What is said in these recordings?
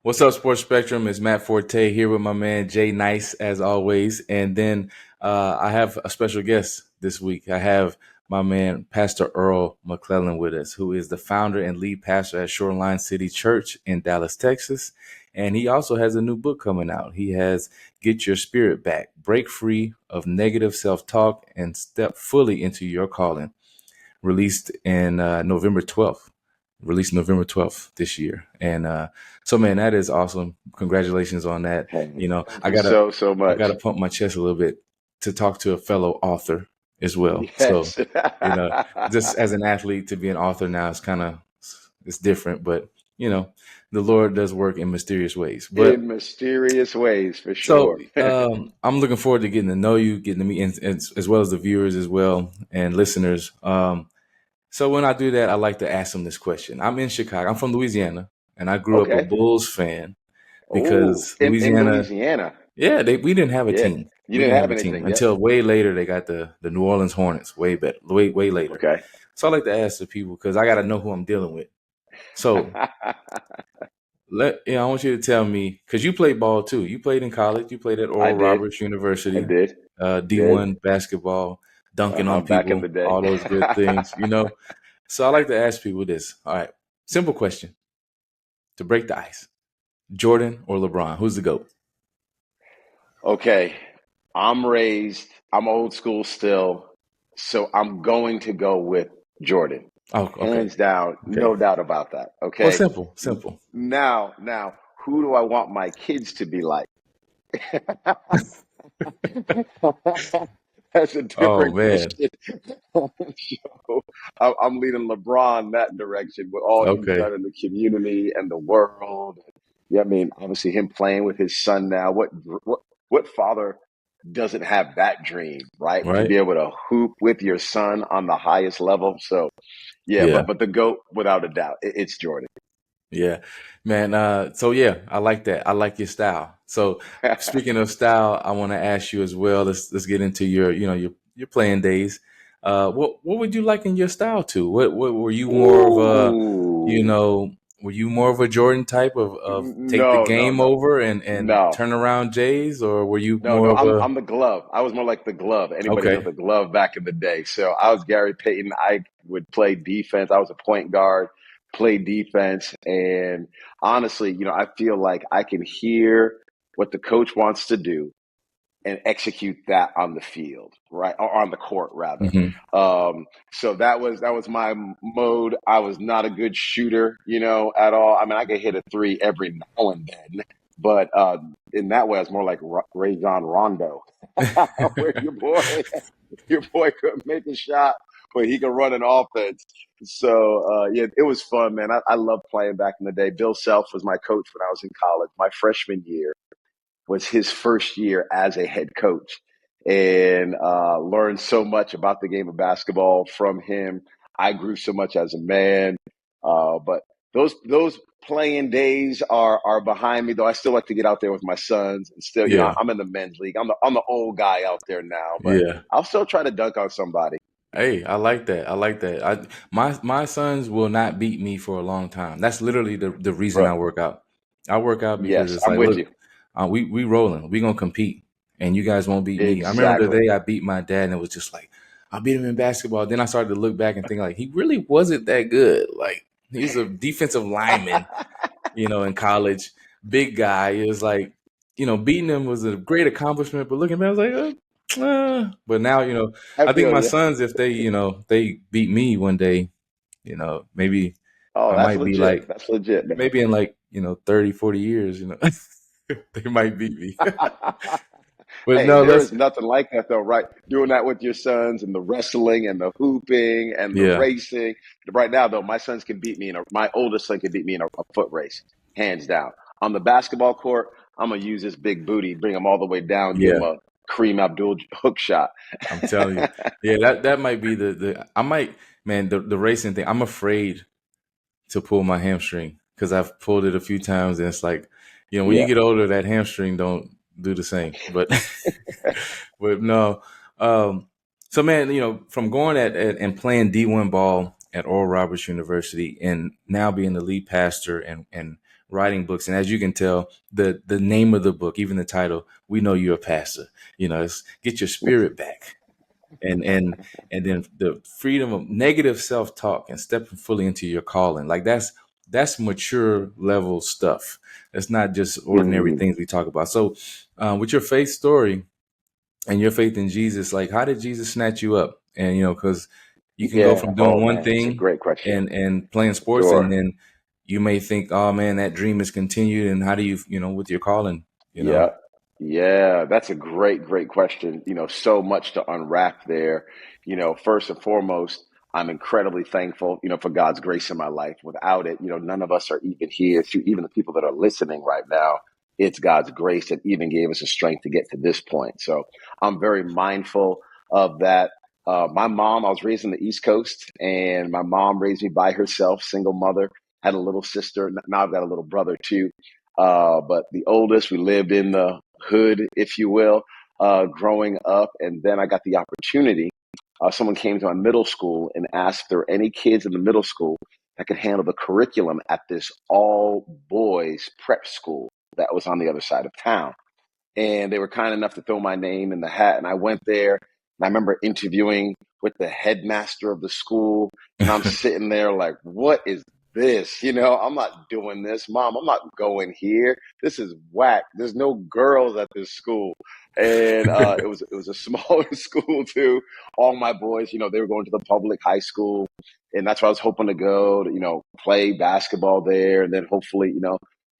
What's up, Sports Spectrum? It's Matt Forte here with my man Jay Nice, as always. And then I have a special guest this week. I have my man Pastor Earl McClellan with us, who is the founder and lead pastor at Shoreline City Church in Dallas, Texas. And he also has a new book coming out. He has Get Your Spirit Back, Break Free of Negative Self-Talk and Step Fully into Your Calling, released in November 12th. Released November 12th this year. And so, man, that is awesome. Congratulations on that. Hey, You know, thank you so I gotta much. pump my chest a little bit to talk to a fellow author as well. So, Yes. you know, just as an athlete to be an author now is it's different, but you know, the Lord does work in mysterious ways. But In mysterious ways, for so sure. I'm looking forward to getting to know you, getting to meet, as well as the viewers as well and listeners. So when I do that, I like to ask them this question. I'm in Chicago. I'm from Louisiana, and I grew up a Okay. Bulls fan Oh, because in Louisiana, Louisiana. yeah, we didn't have a Yeah. team. You We didn't didn't have have a team anything. Yep. until way later. They got the New Orleans Hornets, way better, way later. Okay. So I like to ask the people because I got to know who I'm dealing with. So I want you to tell me because you played ball too. You played in college. You played at I Oral did. Roberts I University, did. Did. D1 basketball, dunking on Back in the people, day. all those good things. So I like to ask people this. All right, simple question to break the ice: Jordan or LeBron? Who's the GOAT? Okay. I'm old school still, so I'm going to go with Jordan. Oh, okay, Hands down, okay. no doubt about that. Well, Okay. simple. Now, who do I want my kids to be like? That's a Oh different man. question. So I'm leading LeBron that direction with all he's Okay. done in the community and the world. Yeah, I mean, obviously him playing with his son now. What father doesn't have that dream, right? To Right. be able to hoop with your son on the highest level. So yeah, Yeah. but the GOAT, without a doubt, it's Jordan. Yeah, man. So yeah, I like that. I like your style. So speaking of style, I want to ask you as well. Let's get into your playing days. What would you like in your style too? What were you more of a, you Ooh, know, were you more of a Jordan type of take the no, no, game no, over and no. turn around Jays, or were you No, more no, of a I'm the glove. I was more like the glove. Anybody know okay, the glove back in the day? So I was Gary Payton. I would play defense. I was a point guard, play defense, and honestly, I feel like I can hear what the coach wants to do and execute that on the field, right? Or on the court rather. hmm So that was my mode. I was not a good shooter, at all. I mean, I could hit a three every now and then, but in that way, I was more like Rajon Rondo, where your boy couldn't make a shot, but he could run an offense. So yeah, it was fun, man. I loved playing back in the day. Bill Self was my coach when I was in college. My freshman year was his first year as a head coach, and learned so much about the game of basketball from him. I grew so much as a man. But those playing days are behind me, though. I still like to get out there with my sons, and still, yeah, I'm in the men's league. I'm the old guy out there now, but yeah. I'll still try to dunk on somebody. Hey, I like that. I like that. My sons will not beat me for a long time. That's literally the reason I Bro, work out. I work out because yes, it's I'm like, with look, you. we rolling. We gonna compete, and you guys won't beat me. I remember the Exactly. day I beat my dad, and it was just like I beat him in basketball. Then I started to look back and think like he really wasn't that good. Like he's a defensive lineman, in college, big guy. It was like, beating him was a great accomplishment, but looking back, I was like, but now, I I think feel my you. sons, if they beat me one day, maybe Oh, I that's might be legit. like, That's legit, man. maybe in like, 30, 40 years, they might beat me. But Hey, no, there let's, is nothing like that though, right? Doing that with your sons and the wrestling and the hooping and the yeah, racing. Right now, though, my oldest son can beat me in a foot race, hands down. On the basketball court, I'm gonna use this big booty, bring him all the way down, give him yeah, a Kareem Abdul hook shot. I'm telling you. Yeah, that might be I might, man, the racing thing, I'm afraid to pull my hamstring because I've pulled it a few times and it's like, when you Yeah. get older, that hamstring don't do the same. But but no. Um, so man, from going and playing D1 ball at Oral Roberts University and now being the lead pastor and writing books. And as you can tell, the name of the book, even the title, we know you're a pastor. It's get your spirit back. And then the freedom of negative self-talk and stepping fully into your calling. Like that's mature level stuff. It's not just ordinary Mm, things we talk about. So with your faith story and your faith in Jesus, like how did Jesus snatch you up? And because you can go yeah. from doing Oh one man, it's a thing great question. and playing sports, and Sure. then you may think, oh man, that dream is continued. And how do you, with your calling, Yeah. Yeah, that's a great question. So much to unwrap there. First and foremost, I'm incredibly thankful, for God's grace in my life. Without it, none of us are even here. Even the people that are listening right now, it's God's grace that even gave us the strength to get to this point. So I'm very mindful of that. My mom, I was raised in the East Coast, and my mom raised me by herself, single mother, had a little sister. Now I've got a little brother too. But the oldest, we lived in the hood, if you will, growing up. And then I got the opportunity. Someone came to my middle school and asked if there were any kids in the middle school that could handle the curriculum at this all boys prep school that was on the other side of town. And they were kind enough to throw my name in the hat. And I went there, and I remember interviewing with the headmaster of the school. And I'm sitting there like, what is this? I'm not doing this. Mom, I'm not going here. This is whack. There's no girls at this school. And it was a smaller school too. All my boys, they were going to the public high school. And that's where I was hoping to go to, play basketball there, and then hopefully,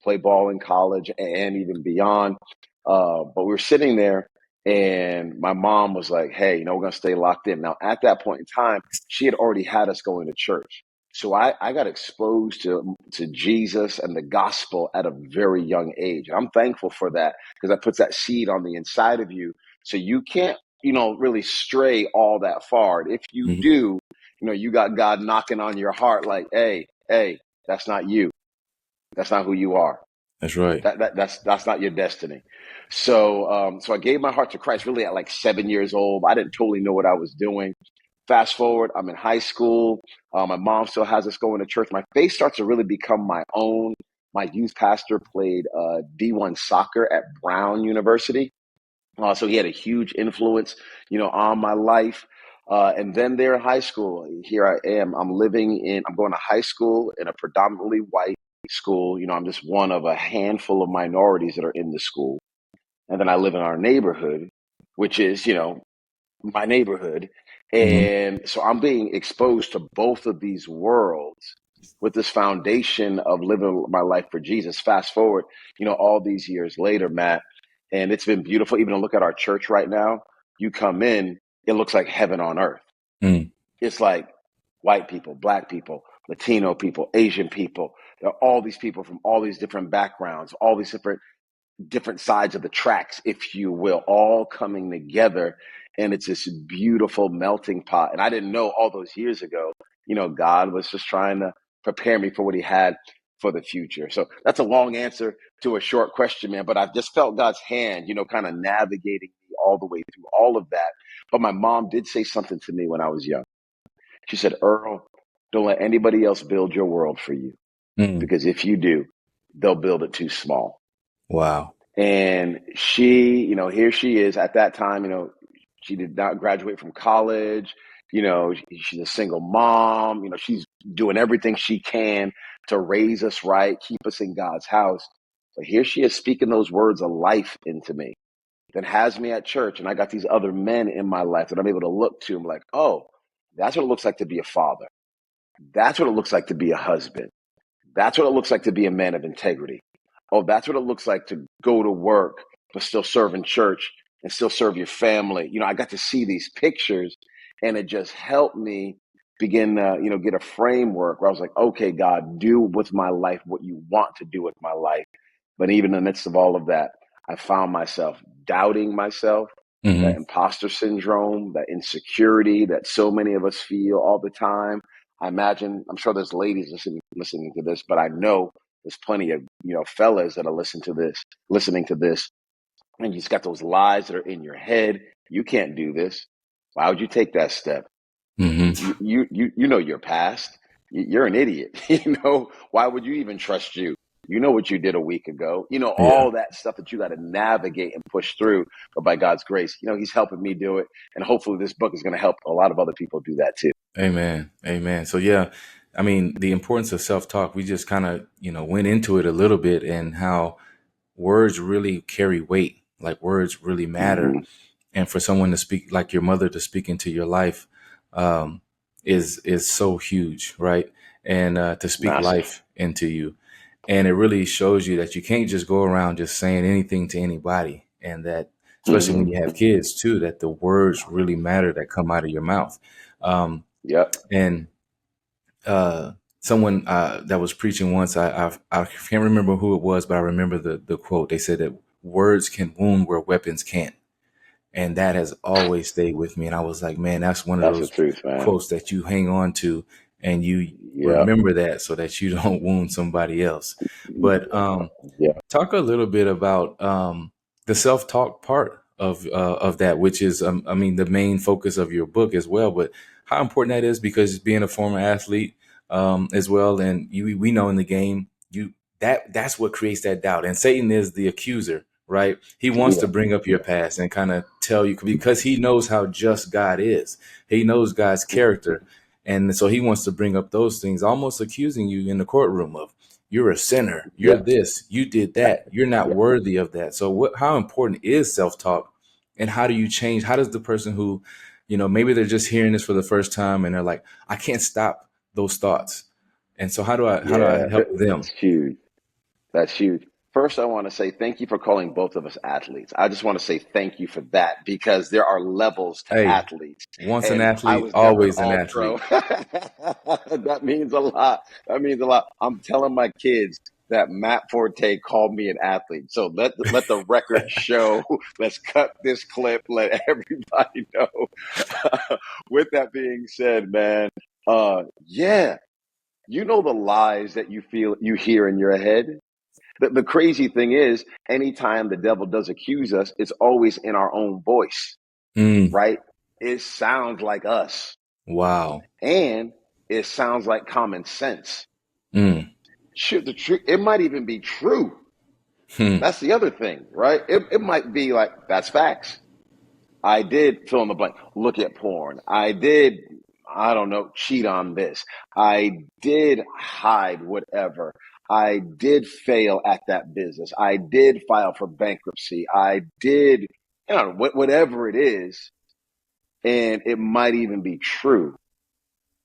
play ball in college and even beyond. But we were sitting there, and my mom was like, hey, we're going to stay locked in. Now, at that point in time, she had already had us going to church. So I got exposed to Jesus and the gospel at a very young age. And I'm thankful for that, because that puts that seed on the inside of you. So you can't, really stray all that far. And if you Mhm. do, you got God knocking on your heart like, hey, that's not you. That's not who you are. That's right. That's not your destiny. So I gave my heart to Christ really at like 7 years old. I didn't totally know what I was doing. Fast forward, I'm in high school. My mom still has us going to church. My faith starts to really become my own. My youth pastor played D1 soccer at Brown University. So he had a huge influence, on my life. And then there in high school, here I am. I'm going to high school in a predominantly white school. I'm just one of a handful of minorities that are in the school. And then I live in our neighborhood, which is, my neighborhood. Hmm. And so I'm being exposed to both of these worlds with this foundation of living my life for Jesus. Fast forward, all these years later, Matt, and it's been beautiful. Even to look at our church right now, you come in, it looks like heaven on earth. Mm. It's like white people, black people, Latino people, Asian people. There are all these people from all these different backgrounds, all these different sides of the tracks, if you will, all coming together. And it's this beautiful melting pot. And I didn't know all those years ago, God was just trying to prepare me for what he had for the future. So that's a long answer to a short question, man. But I've just felt God's hand, kind of navigating me all the way through all of that. But my mom did say something to me when I was young. She said, Earl, don't let anybody else build your world for you. Mm. Because if you do, they'll build it too small. Wow. And she, here she is at that time, she did not graduate from college. She's a single mom. She's doing everything she can to raise us right, keep us in God's house. But here she is speaking those words of life into me, that has me at church. And I got these other men in my life that I'm able to look to. I'm like, oh, that's what it looks like to be a father. That's what it looks like to be a husband. That's what it looks like to be a man of integrity. Oh, that's what it looks like to go to work, but still serve in church and still serve your family. I got to see these pictures, and it just helped me begin to, get a framework where I was like, okay, God, do with my life what you want to do with my life. But even in the midst of all of that, I found myself doubting myself, that Hmm. imposter syndrome, that insecurity that so many of us feel all the time. I'm sure there's ladies listening to this, but I know there's plenty of, fellas that are listening to this, and you just got those lies that are in your head. You can't do this. Why would you take that step? Hmm. You know your past. You're an idiot. Why would you even trust you? You know what you did a week ago. You know, Yeah. all that stuff that you got to navigate and push through. But by God's grace, you know, he's helping me do it. And hopefully this book is going to help a lot of other people do that too. Amen. Amen. So yeah, I mean, the importance of self-talk, we just kind of, went into it a little bit, and how words really carry weight, like words really matter. Hmm. And for someone to speak, like your mother, to speak into your life, um, is so huge, right? And to speak Massive. life into you, and it really shows you that you can't just go around just saying anything to anybody, and that, especially when Hmm. you have kids too, that the words really matter that come out of your mouth. Um, Yep. and uh, someone that was preaching once, I can't remember who it was, but I remember the quote. They said that words can wound where weapons can't, and that has always stayed with me. And I was like, man, that's one of That's the those truth, man. quotes that you hang on to, and you Yep. remember that so that you don't wound somebody else. But Yeah. talk a little bit about the self-talk part of that, which is, I mean, the main focus of your book as well. But how important that is, because being a former athlete as well, and we know in the game, that's what creates that doubt. And Satan is the accuser, right? He wants Yeah. to bring up your Yeah. past and kind of tell you, because he knows how just God is. He knows God's character. And so he wants to bring up those things, almost accusing you in the courtroom of, you're a sinner, you're Yep. this, you did that, you're not Yep. worthy of that. So how important is self-talk, and how do you change? How does the person who, maybe they're just hearing this for the first time and they're like, I can't stop those thoughts. And so how do I Yeah. help them? That's huge. That's huge. First, I want to say thank you for calling both of us athletes. I just want to say thank you for that, because there are levels to Hey, athletes. once an And I athlete, was never an always an all pro. athlete. That means a lot. That means a lot. I'm telling my kids that Matt Forte called me an athlete. So let the record show. Let's cut this clip. Let everybody know. With that being said, man, yeah, you know the lies that you hear in your head. The crazy thing is, anytime the devil does accuse us, it's always in our own voice, Mm, right? It sounds like us, wow. and it sounds like common sense. Mm, Should the truth, it might even be true. hmm, That's the other thing, right? It might be like, that's facts. I did fill in the blank, look at porn. I did, I don't know, cheat on this. I did hide whatever. I did fail at that business. I did file for bankruptcy. I did, whatever it is. And it might even be true.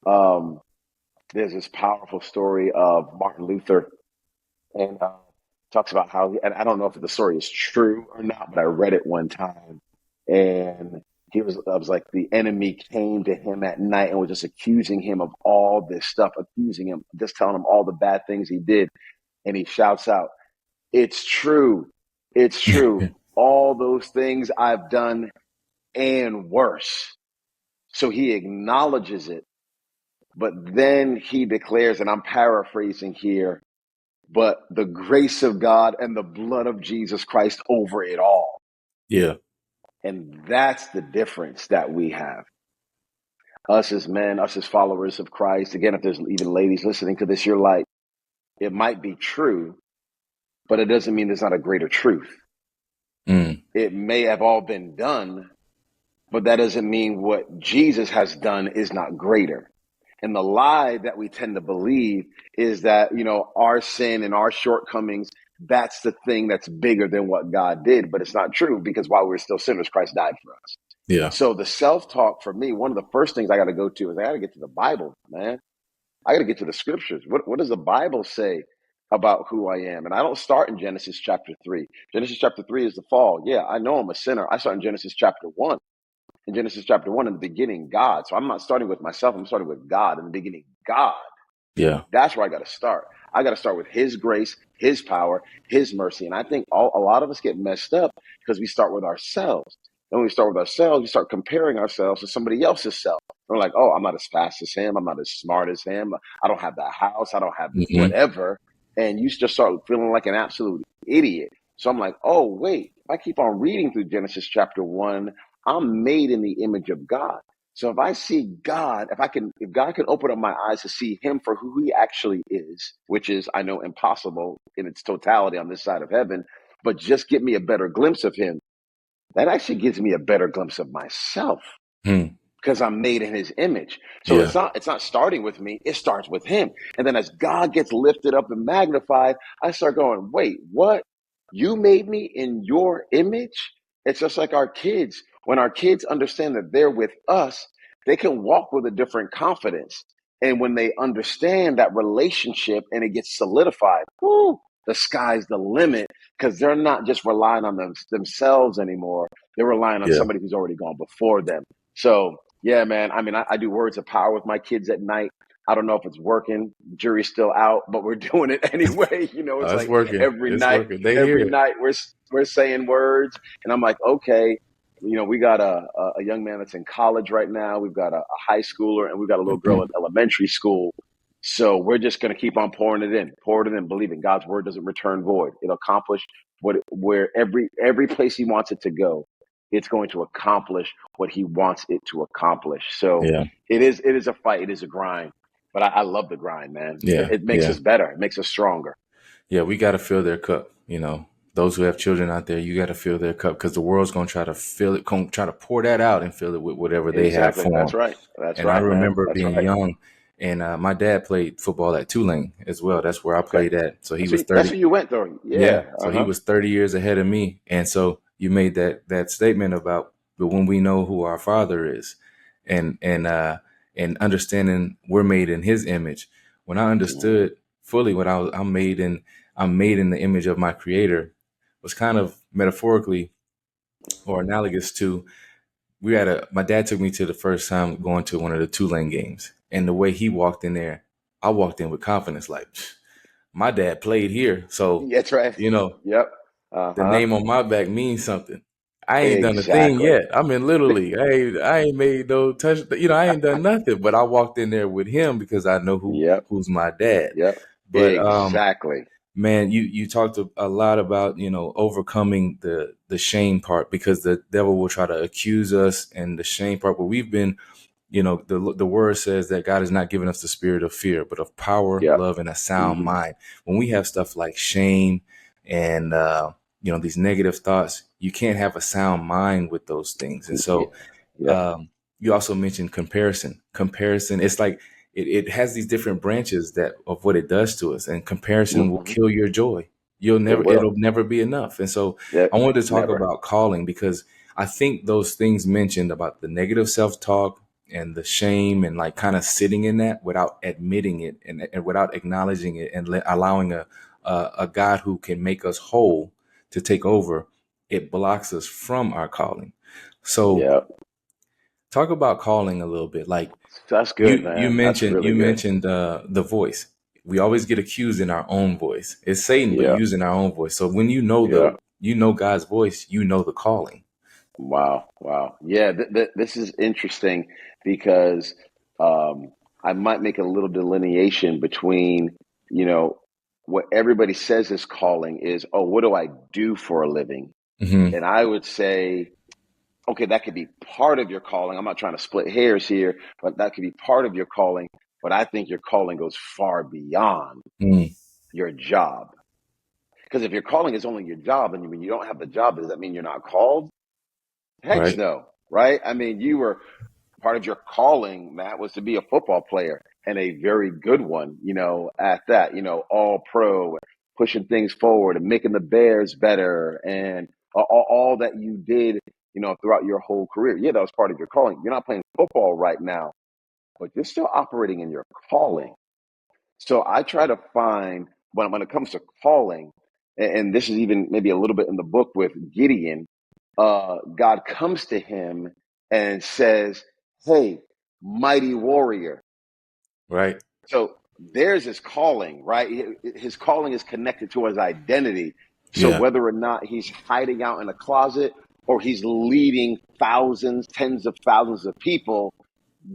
Um, there's this powerful story of Martin Luther, and talks about how, and I don't know if the story is true or not, but I read it one time, and I was like, the enemy came to him at night and was just accusing him of all this stuff, accusing him, just telling him all the bad things he did, and he shouts out, "It's true, it's true, all those things I've done and worse." So he acknowledges it, but then he declares, and I'm paraphrasing here, but the grace of God and the blood of Jesus Christ over it all. yeah. And that's the difference that we have. Us as men, us as followers of Christ. Again, if there's even ladies listening to this, you're like, it might be true, but it doesn't mean there's not a greater truth. Mm, It may have all been done, but that doesn't mean what Jesus has done is not greater. And the lie that we tend to believe is that, our sin and our shortcomings, that's the thing that's bigger than what God did. But it's not true, because while we were still sinners, Christ died for us. yeah. So the self-talk for me, one of the first things I got to go to is I got to get to the Bible, man. I got to get to the scriptures. What does the Bible say about who I am? And I don't start in Genesis chapter 3. Genesis chapter 3 is the fall. Yeah, I know I'm a sinner. I start in Genesis chapter 1. In Genesis chapter 1, in the beginning, God. So I'm not starting with myself. I'm starting with God. In the beginning, God. Yeah. That's where I got to start. I got to start with his grace, his power, his mercy. And I think a lot of us get messed up because we start with ourselves. And when we start with ourselves, we start comparing ourselves to somebody else's self. We're like, oh, I'm not as fast as him. I'm not as smart as him. I don't have that house. I don't have Hmm. whatever. And you just start feeling like an absolute idiot. So I'm like, oh, wait, if I keep on reading through Genesis chapter 1, I'm made in the image of God. So if I see God, if God can open up my eyes to see him for who he actually is, which is, I know, impossible in its totality on this side of heaven, but just give me a better glimpse of him, that actually gives me a better glimpse of myself Hmm. because I'm made in his image. So Yeah. it's not starting with me, it starts with him. And then as God gets lifted up and magnified, I start going, wait, what? You made me in your image? It's just like our kids. When our kids understand that they're with us, they can walk with a different confidence. And when they understand that relationship and it gets solidified, whoo, the sky's the limit because they're not just relying on themselves anymore. They're relying on Yeah. somebody who's already gone before them. So yeah, man. I mean, I do words of power with my kids at night. I don't know if it's working. Jury's still out, but we're doing it anyway. It's It's like working. every It's night, working. They hear every it. night we're saying words, and I'm like, okay. We got a young man that's in college right now. We've got a high schooler, and we've got a little girl in elementary school. So we're just going to keep on pouring it in, believing God's word doesn't return void. It'll accomplish where every place He wants it to go. It's going to accomplish what He wants it to accomplish. So Yeah. it is a fight. It is a grind, but I love the grind, man. It, Yeah. it makes Yeah. us better. It makes us stronger. Yeah. We got to fill their cup. Those who have children out there, you got to fill their cup because the world's going to try to fill it, going to try to pour that out and fill it with whatever they have Exactly. for That's them. right. That's And I right, man. remember That's being right. young, and my dad played football at Tulane as well. That's where I Okay. played at. So he That's was that's 30. where you went though. Yeah. Yeah. So Uh he huh. was 30 years ahead of me. And so you made that statement about, but when we know who our father is and understanding we're made in his image. When I Mm-hmm. understood fully what I'm made in the image of my creator was kind of metaphorically or analogous to my dad took me to the first time going to one of the Tulane games. And the way he walked in there, I walked in with confidence, like my dad played here. So, That's right. you know, Yep. Uh the huh. name on my back means something. I ain't done a thing Exactly. yet. I'm in Little League. I ain't made no touch. I ain't done nothing. But I walked in there with him because I know Yep. who's my dad. Yep. But Exactly. man, you talked a lot about overcoming the shame part because the devil will try to accuse us and the shame part. But we've been the word says that God has not given us the spirit of fear, but of power, Yep. love, and a sound Mm-hmm. mind. When we have stuff like shame and these negative thoughts, you can't have a sound mind with those things. And Yeah. so Yep. you also mentioned comparison. Comparison, it's like it has these different branches that of what it does to us, and comparison will Mm-hmm. kill your joy. It It'll will. never be enough. And so Yep. I wanted to talk Never. about calling because I think those things mentioned about the negative self-talk and the shame and like kind of sitting in that without admitting it and without acknowledging it and allowing a God who can make us whole to take over, it blocks us from our calling. So Yep. talk about calling a little bit. Like That's you good, you man. That's mentioned really you good. mentioned the voice. We always get accused in our own voice. It's Satan, but Yeah. using our own voice. So when Yeah. you know God's voice, you know the calling. Wow. Wow. Yeah. This is interesting because um, I might make a little delineation between, you know, what everybody says is calling is, oh, what do I do for a living? Hmm. And I would say, okay, that could be part of your calling. I'm not trying to split hairs here, but that could be part of your calling. But I think your calling goes far beyond Mm, your job. Because if your calling is only your job and when you don't have the job, does that mean you're not called? Heck right. no, right? I mean, you were part of your calling, Matt, was to be a football player and a very good one, at that, all pro, pushing things forward and making the Bears better and all that you did, throughout your whole career. Yeah, that was part of your calling. You're not playing football right now, but you're still operating in your calling. So I try to find when it comes to calling, and this is even maybe a little bit in the book with Gideon, God comes to him and says, "Hey, mighty warrior." Right. So there's his calling, right? His calling is connected to his identity. So Yeah. whether or not he's hiding out in a closet or he's leading thousands, tens of thousands of people,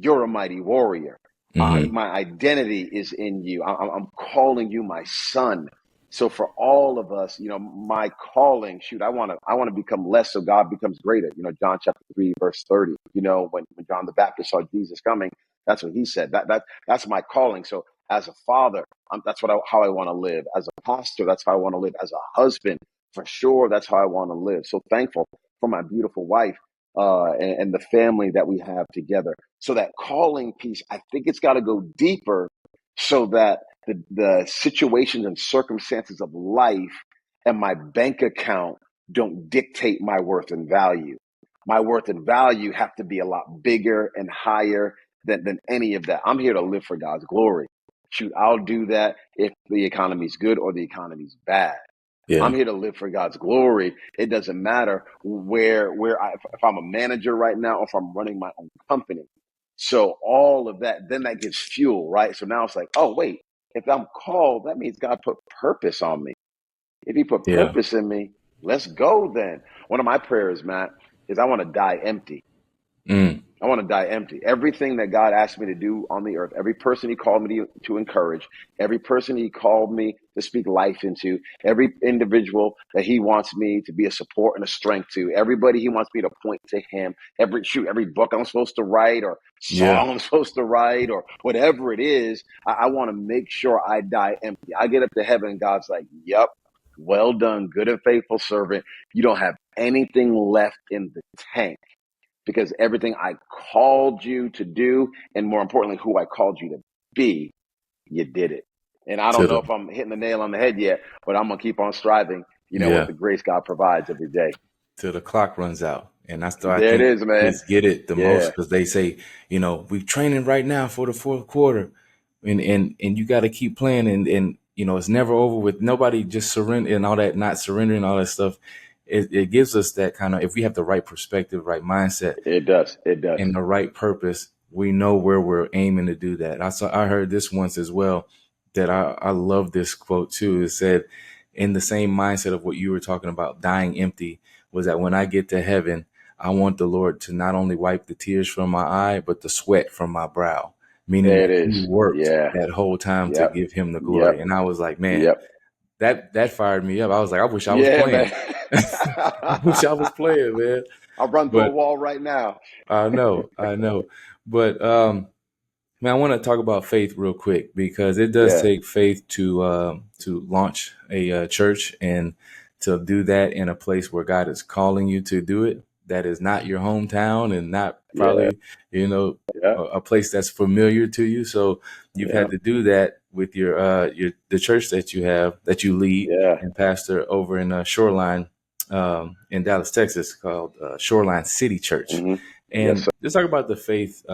you're a mighty warrior. Hmm. My identity is in you. I'm calling you my son. So for all of us, my calling, shoot, I want to become less so God becomes greater. John chapter 3, verse 30, when John the Baptist saw Jesus coming, that's what he said. That's my calling. So as a father, that's how I want to live. As a pastor, that's how I want to live. As a husband, for sure, that's how I want to live. So thankful for my beautiful wife, and the family that we have together. So that calling piece, I think it's got to go deeper so that the situations and circumstances of life and my bank account don't dictate my worth and value. My worth and value have to be a lot bigger and higher than any of that. I'm here to live for God's glory. Shoot, I'll do that if the economy's good or the economy's bad. I'm Yeah. here to live for God's glory. It doesn't matter if I'm a manager right now or if I'm running my own company. So all of that, then that gives fuel, right? So now it's like, oh, wait, if I'm called, that means God put purpose on me. If he put Yeah. purpose in me, let's go then. One of my prayers, Matt, is I want to die empty. Mm. I want to die empty. Everything that God asked me to do on the earth, every person he called me to encourage, every person he called me to speak life into, every individual that he wants me to be a support and a strength to, everybody he wants me to point to him, every book I'm supposed to write or Yeah. song I'm supposed to write or whatever it is, I want to make sure I die empty. I get up to heaven and God's like, yep, well done, good and faithful servant. You don't have anything left in the tank, because everything I called you to do, and more importantly, who I called you to be, you did it. And I To don't know the if I'm hitting the nail on the head yet, but I'm going to keep on striving, with yeah. the grace God provides every day. Till the clock runs out. And that's why I There it think is, man. kids get it the most Yeah, because they say, we're training right now for the fourth quarter, and you got to keep playing, and it's never over with. Nobody just surrender and all that, not surrendering all that stuff. It gives us that kind of, if we have the right perspective, right mindset, it does. It does. and the right purpose, we know where we're aiming to do that. I heard this once as well, that I love this quote too. It said, in the same mindset of what you were talking about, dying empty, was that when I get to heaven, I want the Lord to not only wipe the tears from my eye, but the sweat from my brow, meaning There it that he is. worked Yeah. that whole time to Yep. give him the glory. Yep. And I was like, man, Yep. that fired me up. I was like, I wish I was Yeah, playing. man. I wish I was playing, man. I'll run through a But wall right now. I know. But man, I want to talk about faith real quick because it does Yeah. take faith to launch a church and to do that in a place where God is calling you to do it. That is not your hometown and not Yeah. probably Yeah. a place that's familiar to you. So you've Yeah. had to do that with your the church that you lead Yeah. and pastor over in Shoreline, in Dallas, Texas, called Shoreline City Church. Hmm. Yes, And sir. let's talk about the faith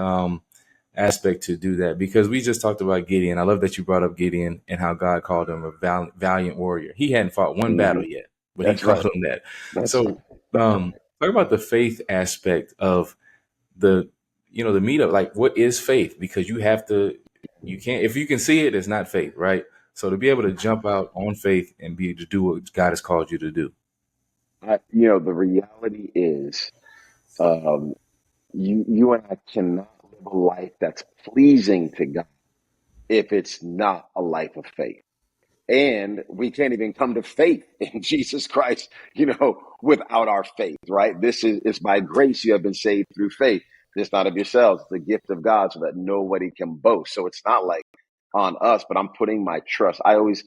aspect to do that, because we just talked about Gideon. I love that you brought up Gideon and how God called him a valiant warrior. He hadn't fought one Hmm. battle yet, but he That's called right. him that. That's So talk about the faith aspect of the the meetup. Like, what is faith? Because you can't, if you can see it, it's not faith, right? So to be able to jump out on faith and be able to do what God has called you to do. the reality is, um, you and I cannot live a life that's pleasing to God if it's not a life of faith. And we can't even come to faith in Jesus Christ, without our faith, right? This is it's by grace you have been saved through faith. This not of yourselves, it's the gift of God, so that nobody can boast. So it's not like on us, but I'm putting my trust. I always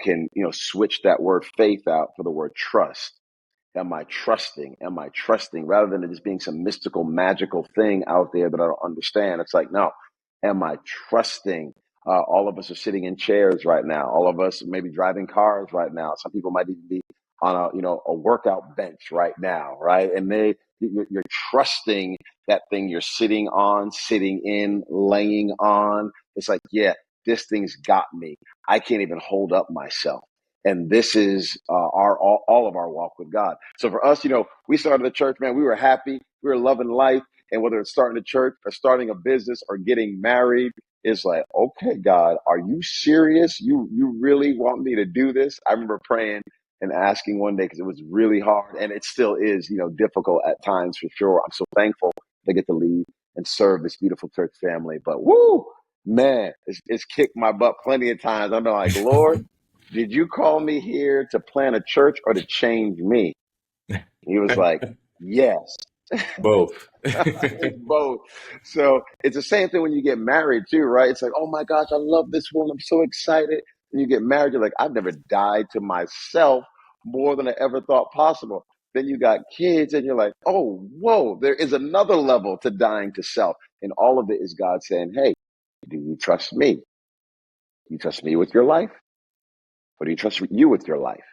can, switch that word faith out for the word trust. Am I trusting? Am I trusting? Rather than it just being some mystical, magical thing out there that I don't understand. It's like, no, am I trusting? All of us are sitting in chairs right now. All of us may be driving cars right now. Some people might even be on a workout bench right now, right? And you're trusting that thing you're sitting on, sitting in, laying on. It's like, yeah, this thing's got me. I can't even hold up myself. And this is all of our walk with God. So for us, we started the church, man. We were happy, we were loving life, and whether it's starting a church or starting a business or getting married, it's like, okay, God, are you serious? You really want me to do this? I remember praying and asking one day because it was really hard, and it still is, difficult at times for sure. I'm so thankful to get to lead and serve this beautiful church family. But woo, man, it's kicked my butt plenty of times. I'm like, Lord. did you call me here to plant a church or to change me? He was like, yes. Both. It's both. So it's the same thing when you get married too, right? It's like, oh my gosh, I love this woman. I'm so excited. And you get married, you're like, I've never died to myself more than I ever thought possible. Then you got kids and you're like, oh, whoa, there is another level to dying to self. And all of it is God saying, hey, do you trust me? You trust me with your life? Or do you trust you with your life?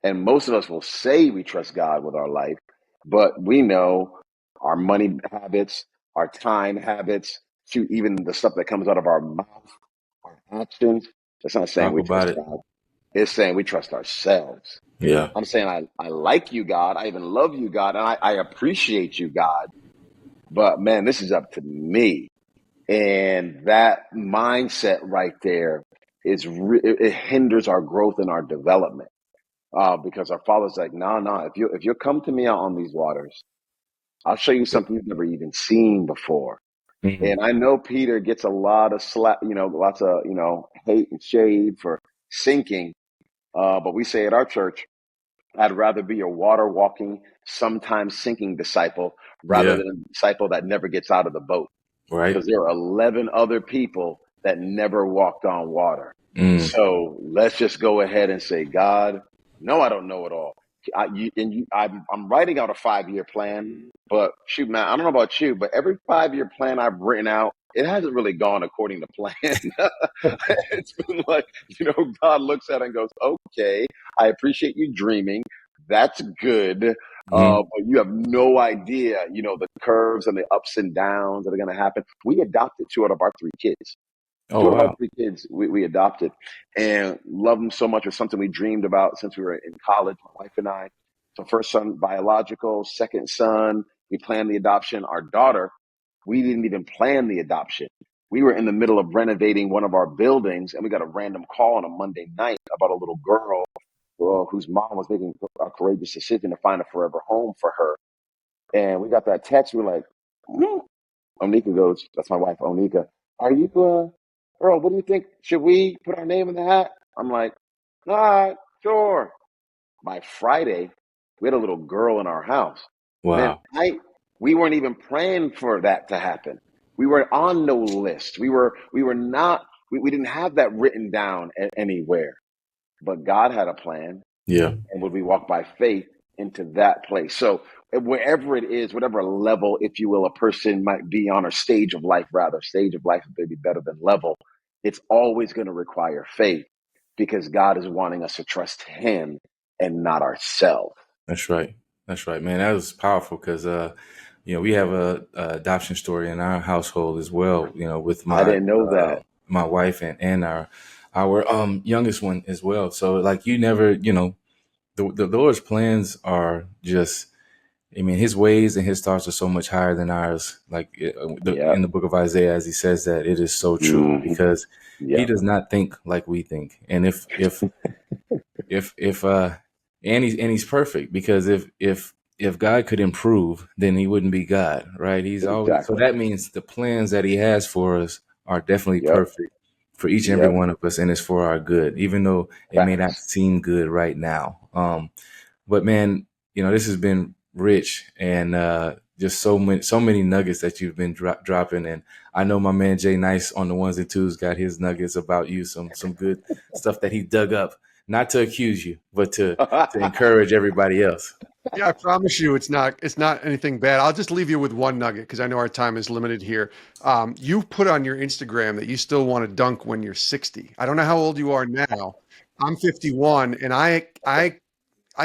And most of us will say we trust God with our life, but we know our money habits, our time habits, to even the stuff that comes out of our mouth, our actions. It's not saying Talk we about trust it. God. It's saying we trust ourselves. Yeah. I'm saying I like you, God. I even love you, God. And I appreciate you, God. But man, this is up to me. And that mindset right there it hinders our growth and our development. Because our father's like, no, no, if you come to me out on these waters, I'll show you something you've never even seen before. Mhm. And I know Peter gets a lot of slap, lots of hate and shade for sinking. But we say at our church, I'd rather be a water walking, sometimes sinking disciple rather Yeah. than a disciple that never gets out of the boat Right. because there are 11 other people that never walked on water. Mm. So let's just go ahead and say, God, no, I don't know it all. I'm writing out a 5-year plan, but shoot, man, I don't know about you, but every 5-year plan I've written out, it hasn't really gone according to plan. It's been like, God looks at it and goes, okay, I appreciate you dreaming. That's good. Mhm. But you have no idea, the curves and the ups and downs that are going to happen. We adopted 2 out of our 3 kids. Oh Two out of our wow. 3 kids we adopted and love them so much. It's something we dreamed about since we were in college, my wife and I. So first son, biological, second son, we planned the adoption. Our daughter, we didn't even plan the adoption. We were in the middle of renovating one of our buildings and we got a random call on a Monday night about a little girl whose mom was making a courageous decision to find a forever home for her. And we got that text. We're like, hmm. Onika goes, that's my wife, Onika. Are you, Earl, what do you think? Should we put our name in the hat? I'm like, all right, sure. By Friday, we had a little girl in our house. Man, Wow. we weren't even praying for that to happen. We were on no list. We were not, we didn't have that written down anywhere. But God had a plan, Yeah. and would we walk by faith into that place? So wherever it is, whatever level, if you will, a person might be on, or stage of life, rather, stage of life may be better than level, it's always going to require faith because God is wanting us to trust him and not ourselves. That's right. That's right, man. That was powerful because we have a adoption story in our household as well. With I my didn't know that. my wife and our youngest one as well. So like you never, the Lord's plans are just. I mean, his ways and his thoughts are so much higher than ours. Like Yep. in the book of Isaiah, as he says that, it is so true Hmm. because he Yep. does not think like we think. And if and he's perfect because if God could improve, then he wouldn't be God, right? He's always so Exactly. that means the plans that he has for us are definitely Yep. perfect for each and every Yep. one of us, and it's for our good, even though it may not Facts. seem good right now. But man, this has been rich and just so many nuggets that you've been dropping. And I know my man Jay Nice on the ones and twos got his nuggets about you, some good stuff that he dug up, not to accuse you, but to encourage everybody else. Yeah, I promise you, it's not anything bad. I'll just leave you with one nugget because I know our time is limited here. You put on your Instagram that you still want to dunk when you're 60. I don't know how old you are now. I'm 51, and I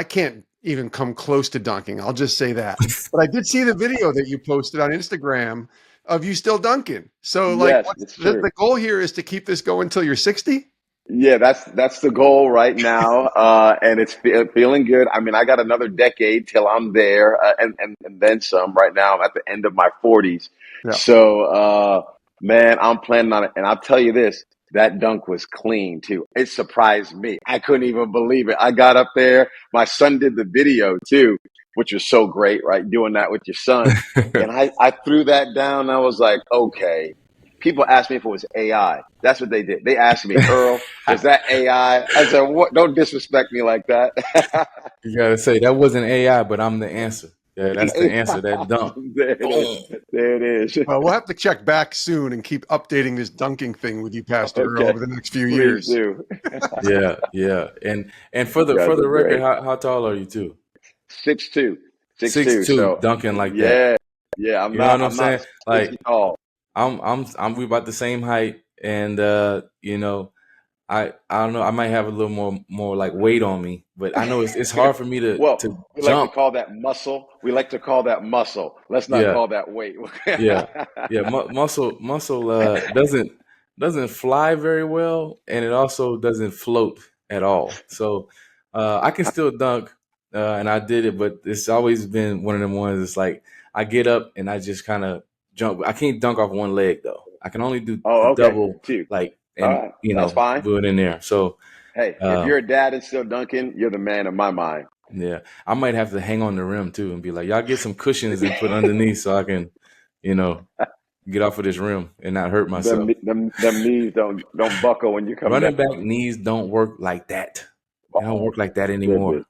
can't even come close to dunking. I'll just say that. But I did see the video that you posted on Instagram of you still dunking. So, like, Yes, what's it's the, true. the goal here is to keep this going until you're 60? Yeah, that's the goal right now, and it's feeling good. I mean, I got another decade till I'm there, and then some. Right now, I'm at the end of my 40s, Yeah. so man, I'm planning on it. And I'll tell you this: that dunk was clean too. It surprised me. I couldn't even believe it. I got up there. My son did the video too, which was so great, right? Doing that with your son, and I threw that down. I was like, okay. People asked me if it was AI. That's what they did. They asked me, Earl, is that AI? I said, what? Don't disrespect me like that. You gotta say that wasn't AI, but I'm the answer. Yeah, that's the answer. That dunk. There it is. Boom. There it is. Well, we'll have to check back soon and keep updating this dunking thing with you, Pastor Earl, Okay. over the next few Please years. do. Yeah, yeah. And for You guys the are record, great. how tall are you too? 6'2". 6'2". 6'2", So dunking like that. yeah. Yeah. I'm You know what not I'm I'm not saying? 6 feet Like tall. we about the same height, and you know, I don't know. I might have a little more like weight on me, but I know it's hard for me Well, to we like to jump. call that muscle. We like to call that muscle. Let's not Yeah, call that weight. yeah, yeah. Muscle doesn't fly very well, and it also doesn't float at all. So I can still dunk, and I did it, but it's always been one of them ones. It's like I get up and I just kind of jump. I can't dunk off one leg though. I can only do the Oh, okay. double, 2. like, All and right. That's fine. do it in there. So. Hey, if Um, you're a dad and still dunking, you're the man in my mind. Yeah, I might have to hang on the rim too and be like, y'all get some cushions and put underneath so I can, you know, get off of this rim and not hurt myself. Them knees don't buckle when you come Running down. back knees don't work like that. They don't Oh work like that goodness. anymore.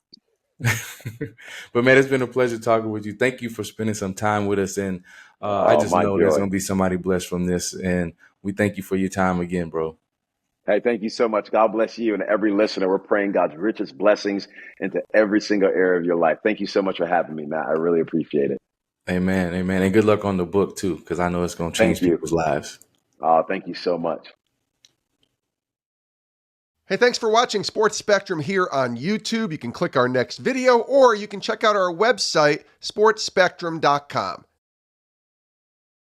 But man, it's been a pleasure talking with you. Thank you for spending some time with us. And I Oh, just my know there's joy. going to be somebody blessed from this. And we thank you for your time again, bro. Hey, thank you so much. God bless you and every listener. We're praying God's richest blessings into every single area of your life. Thank you so much for having me, Matt. I really appreciate it. Amen. Amen. And good luck on the book too, because I know it's going to Thank change you. people's lives. Thank you so much. Hey, thanks for watching Sports Spectrum here on YouTube. You can click our next video, or you can check out our website, sportspectrum.com.